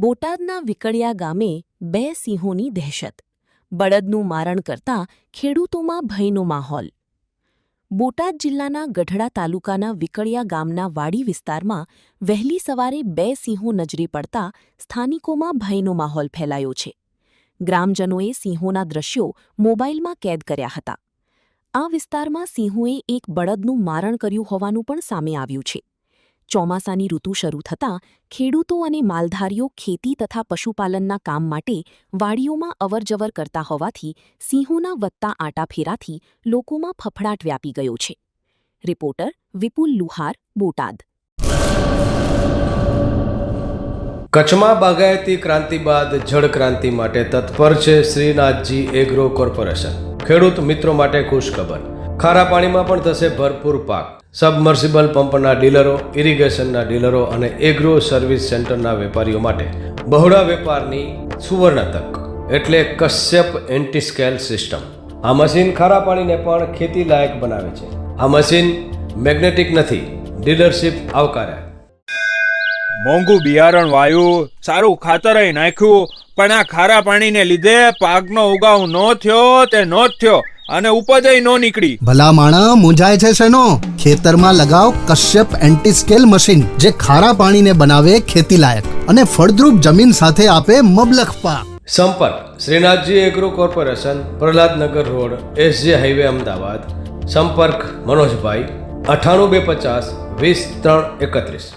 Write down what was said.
બોટાદના વિકળિયા ગામે 2 સિંહોની દહેશત. બળદનું મારણ કરતા ખેડૂતોમાં ભયનો માહોલ. બોટાદ જિલ્લાના ગઢડા તાલુકાના વિકળિયા ગામના વાડી વિસ્તારમાં વહેલી સવારે 2 સિંહો નજરે પડતા સ્થાનિકોમાં ભયનો માહોલ ફેલાયો છે. ગ્રામજનોએ સિંહોના દ્રશ્યો મોબાઈલમાં કેદ કર્યા હતા. આ વિસ્તારમાં સિંહોએ એક બળદનું મારણ કર્યું હોવાનું પણ સામે આવ્યું છે. ચોમાસાની ઋતુ શરૂ થતાં ખેડૂતો અને માલધારીઓ ખેતી તથા પશુપાલનના કામ માટે વાડીઓમાં અવરજવર કરતા હોવાથી સિંહોના વધતા આંટાફેરાથી લોકોમાં ફફડાટ વ્યાપી ગયો છે. રિપોર્ટર વિપુલ લુહાર, બોટાદ. કચ્છમાં બાગાયતી ક્રાંતિ બાદ જળ ક્રાંતિ માટે તત્પર છે શ્રીનાથજી એગ્રો કોર્પોરેશન. ખેડૂત મિત્રો માટે ખુશખબર. ખારા પાણીમાં પણ થશે ભરપૂર પાક. સબમર્સિબલ પંપના ડીલરો, ઇરિગેશનના ડીલરો અને એગ્રો સર્વિસ સેન્ટરના વેપારીઓ માટે બહોળા વેપારની સુવર્ણ તક એટલે કશ્યપ એન્ટીસ્કેલ સિસ્ટમ. આ મશીન ખારા પાણીને પણ ખેતી લાયક બનાવે છે. આ મશીન મેગ્નેટિક નથી. ડીલરશીપ આવકાર્યા. મોંઘું બિયારણ વાયું, સારું ખાતરય નાખ્યું, પણ આ ખારા પાણીને લીધે પાકનો ઉગાવ નો થયો તે નો જ થયો અને ઉપજય નો નીકળી. ભલા માણા મૂંઝાય છે શેનો? ખેતરમાં લગાવ કશ્યપ એન્ટીસ્કેલ મશીન, જે ખારા પાણીને બનાવે ખેતી લાયક અને ફળદ્રુપ જમીન સાથે આપે મબલખ પાક. સંપર્ક Shrinathji agro corporation, Prahlad Nagar road, SJ highway, Ahmedabad. સંપર્ક મનોજભાઈ 98 250 20 3 31.